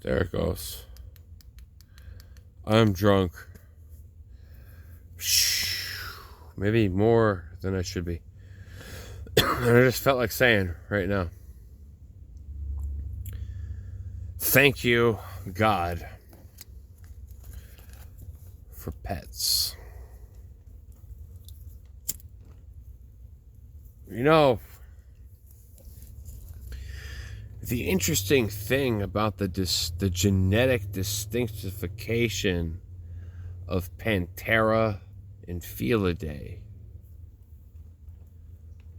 There it goes. I'm drunk. Maybe more than I should be. And I just felt like saying right now, thank you, God, for pets. You know, the interesting thing about the genetic distinctification of Panthera and Felidae.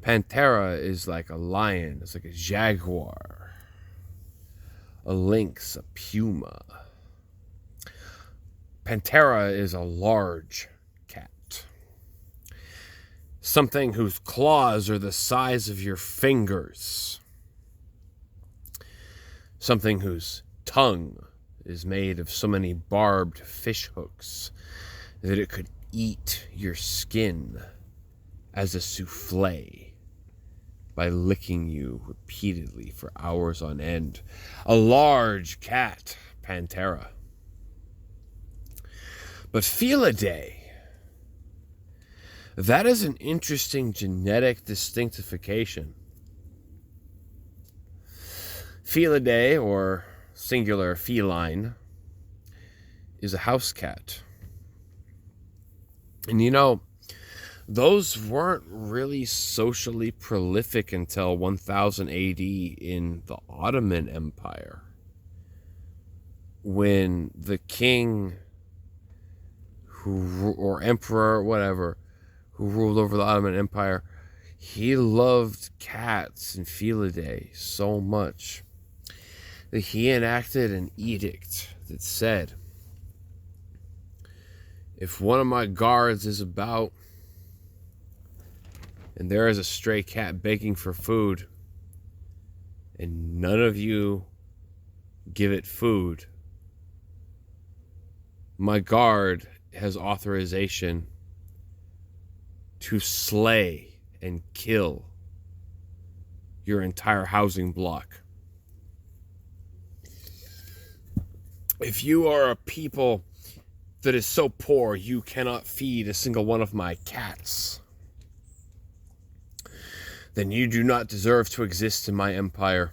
Panthera is like a lion, it's like a jaguar, a lynx, a puma. Panthera is a large cat, something whose claws are the size of your fingers, something whose tongue is made of so many barbed fish hooks that it could eat your skin as a souffle by licking you repeatedly for hours on end. A large cat, Panthera. But Felidae, that is an interesting genetic distinctification. Felidae, or singular feline, is a house cat. And you know, those weren't really socially prolific until 1000 AD in the Ottoman Empire, when the king or emperor, whatever, who ruled over the Ottoman Empire, he loved cats and Felidae so much that he enacted an edict that said, if one of my guards is about and there is a stray cat begging for food, and none of you give it food, my guard has authorization to slay and kill your entire housing block. If you are a people that is so poor you cannot feed a single one of my cats, then you do not deserve to exist in my empire.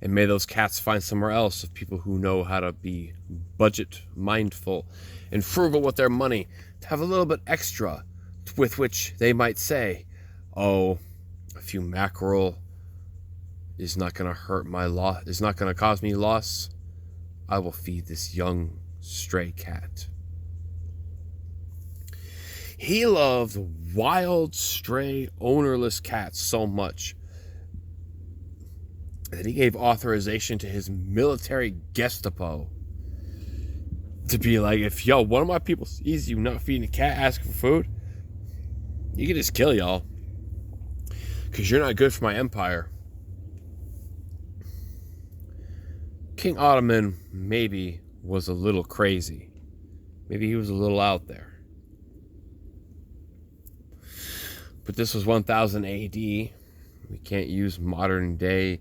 And may those cats find somewhere else of people who know how to be budget mindful and frugal with their money, to have a little bit extra with which they might say, oh, a few mackerel is not going to hurt my loss, is not going to cause me loss. I will feed this young stray cat. He loved wild, stray, ownerless cats so much that he gave authorization to his military Gestapo to be like, if one of my people sees you not feeding a cat asking for food, you can just kill y'all, because you're not good for my empire. King Ottoman maybe was a little crazy. Maybe he was a little out there. But this was 1000 AD. We can't use modern day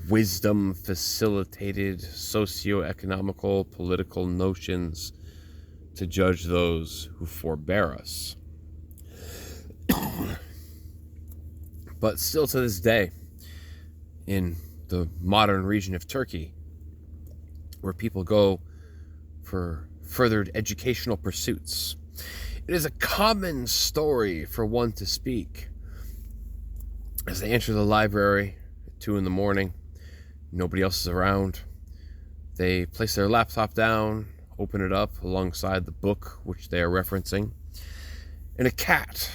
wisdom facilitated socio-economical political notions to judge those who forbear us. But still to this day, in the modern region of Turkey, where people go for furthered educational pursuits, it is a common story for one to speak as they enter the library at 2 a.m, nobody else is around. They place their laptop down, open it up alongside the book which they are referencing, and a cat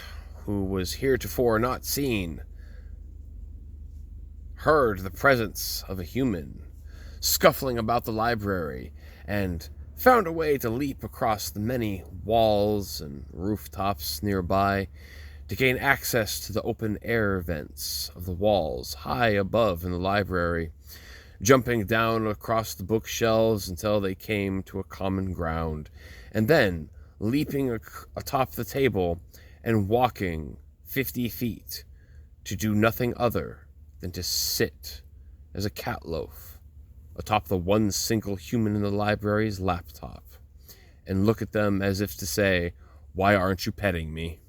who was heretofore not seen heard the presence of a human scuffling about the library and found a way to leap across the many walls and rooftops nearby to gain access to the open air vents of the walls high above in the library, jumping down across the bookshelves until they came to a common ground, and then leaping atop the table and walking 50 feet to do nothing other than to sit as a cat loaf atop the one single human in the library's laptop and look at them as if to say, "Why aren't you petting me?"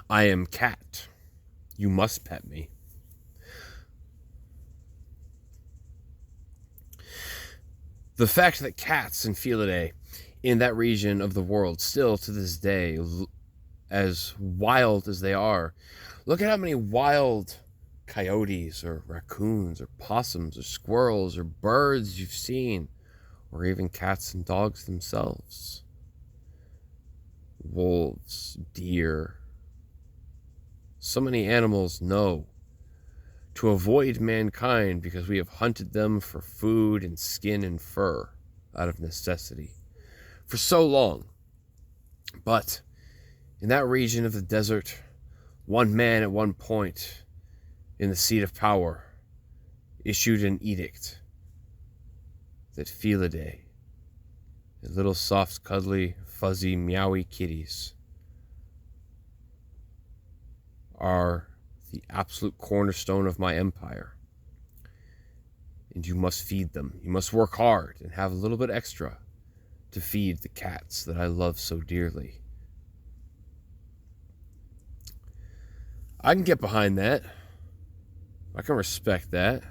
I am cat. You must pet me. The fact that cats in Felidae, in that region of the world, still to this day, as wild as they are, look at how many wild coyotes or raccoons or possums or squirrels or birds you've seen, or even cats and dogs themselves. Wolves, deer. So many animals know to avoid mankind because we have hunted them for food and skin and fur out of necessity for so long. But in that region of the desert, one man at one point in the seat of power issued an edict that Felidae, the little soft, cuddly, fuzzy, meowy kitties, are the absolute cornerstone of my empire. And you must feed them. You must work hard and have a little bit extra to feed the cats that I love so dearly. I can get behind that. I can respect that.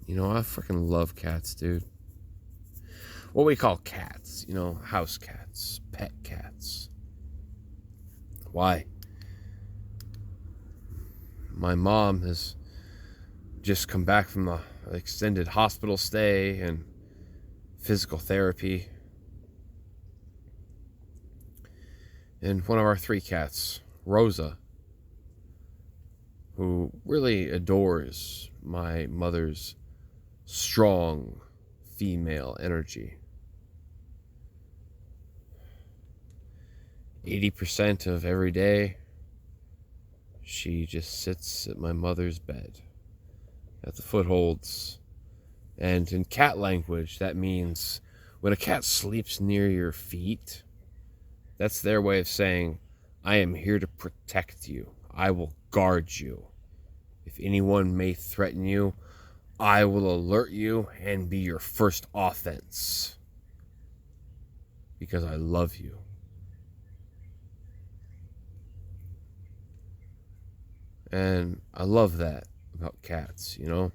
You know, I freaking love cats, dude. What we call cats, you know, house cats, pet cats. Why? My mom has just come back from an extended hospital stay and physical therapy. And one of our 3 cats, Rosa, who really adores my mother's strong female energy. 80% of every day, she just sits at my mother's bed, at the footholds. And in cat language, that means when a cat sleeps near your feet, that's their way of saying, I am here to protect you. I will guard you. If anyone may threaten you, I will alert you and be your first offense. Because I love you. And I love that about cats, you know?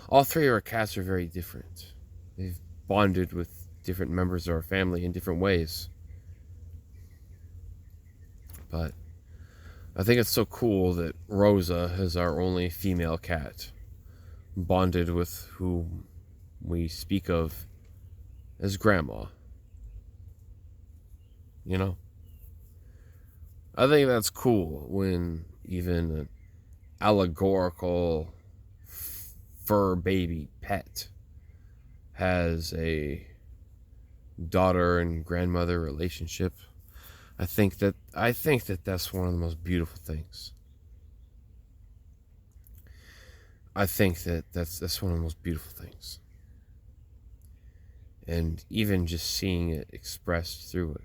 All 3 of our cats are very different. They've bonded with different members of our family in different ways. But I think it's so cool that Rosa is our only female cat, bonded with whom we speak of as Grandma. You know? I think that's cool when even an allegorical fur baby pet has a daughter and grandmother relationship. I think that that's one of the most beautiful things. I think that that's one of the most beautiful things. And even just seeing it expressed through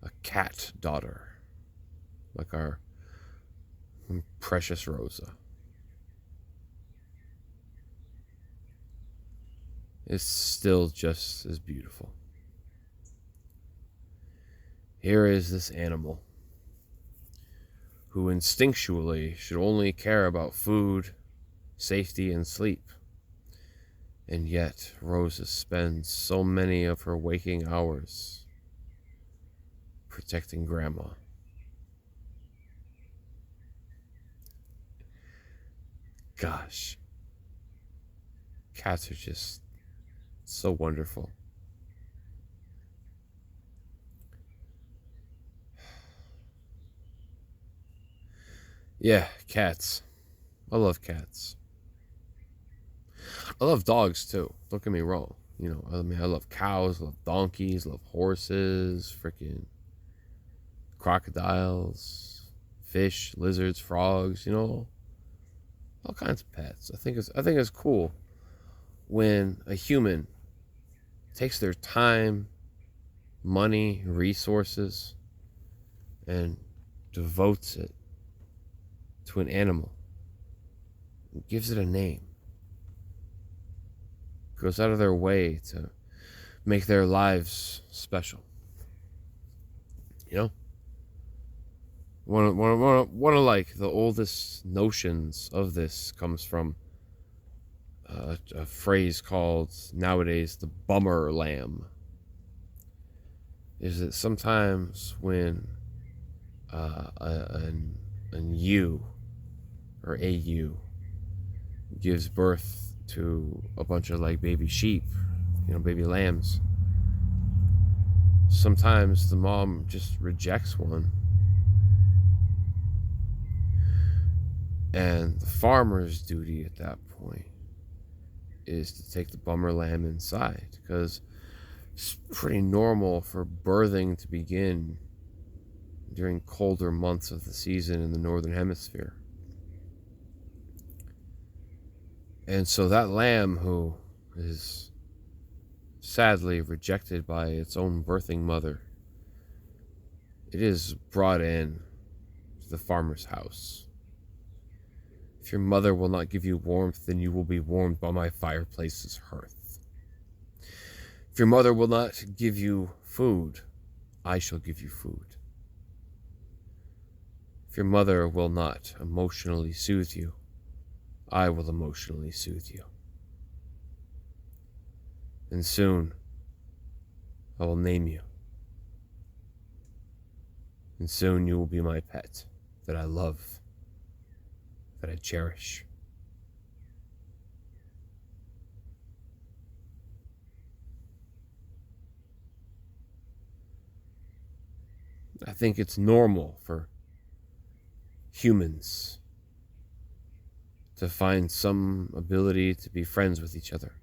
a cat daughter, like our precious Rosa, is still just as beautiful. Here is this animal who instinctually should only care about food, safety, and sleep. And yet, Rosa spends so many of her waking hours protecting Grandma. Gosh, cats are just so wonderful. Yeah, cats. I love cats. I love dogs too. Don't get me wrong. You know, I mean, I love cows, love donkeys, love horses, freaking crocodiles, fish, lizards, frogs. You know, all kinds of pets. I think it's cool when a human takes their time, money, resources, and devotes it to an animal, gives it a name, goes out of their way to make their lives special. You know? One of like the oldest notions of this comes from a phrase called nowadays the bummer lamb. Is that sometimes when an ewe or a ewe gives birth to a bunch of like baby sheep, baby lambs, sometimes the mom just rejects one. And the farmer's duty at that point is to take the bummer lamb inside, because it's pretty normal for birthing to begin during colder months of the season in the northern hemisphere. And so that lamb, who is sadly rejected by its own birthing mother, it is brought in to the farmer's house. If your mother will not give you warmth, then you will be warmed by my fireplace's hearth. If your mother will not give you food, I shall give you food. If your mother will not emotionally soothe you, I will emotionally soothe you. And soon, I will name you. And soon you will be my pet that I love, that I cherish. I think it's normal for humans to find some ability to be friends with each other,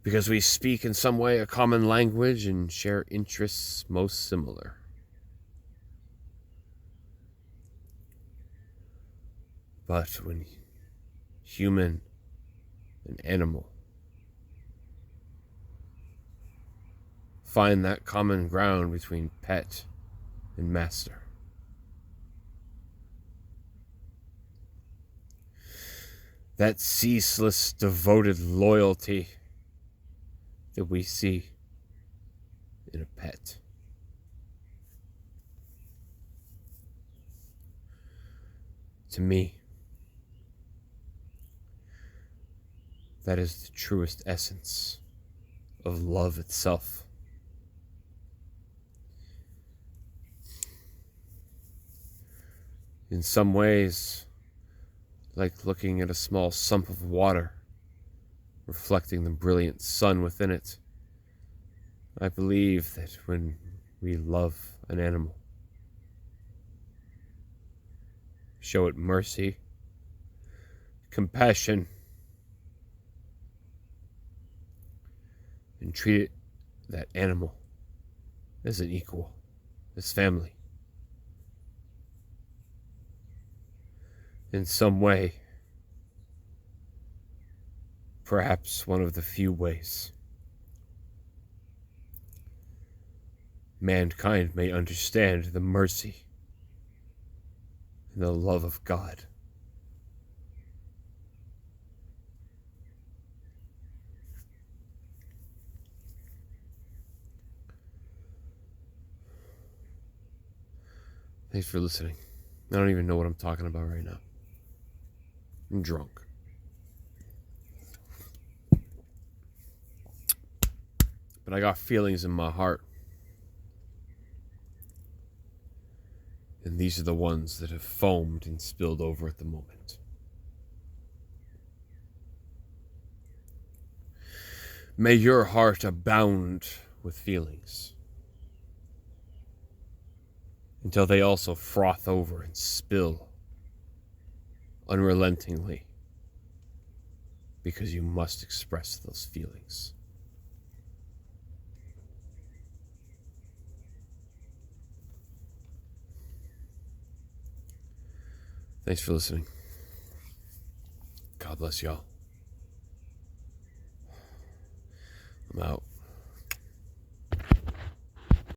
because we speak in some way a common language and share interests most similar. But when human and animal find that common ground between pet and master, that ceaseless, devoted loyalty that we see in a pet, to me, that is the truest essence of love itself. In some ways, like looking at a small sump of water, reflecting the brilliant sun within it, I believe that when we love an animal, show it mercy, compassion, and treat it, that animal, as an equal, as family. In some way, perhaps one of the few ways, mankind may understand the mercy and the love of God. Thanks for listening. I don't even know what I'm talking about right now. I'm drunk. But I got feelings in my heart. And these are the ones that have foamed and spilled over at the moment. May your heart abound with feelings, until they also froth over and spill unrelentingly, because you must express those feelings. Thanks for listening. God bless y'all. I'm out.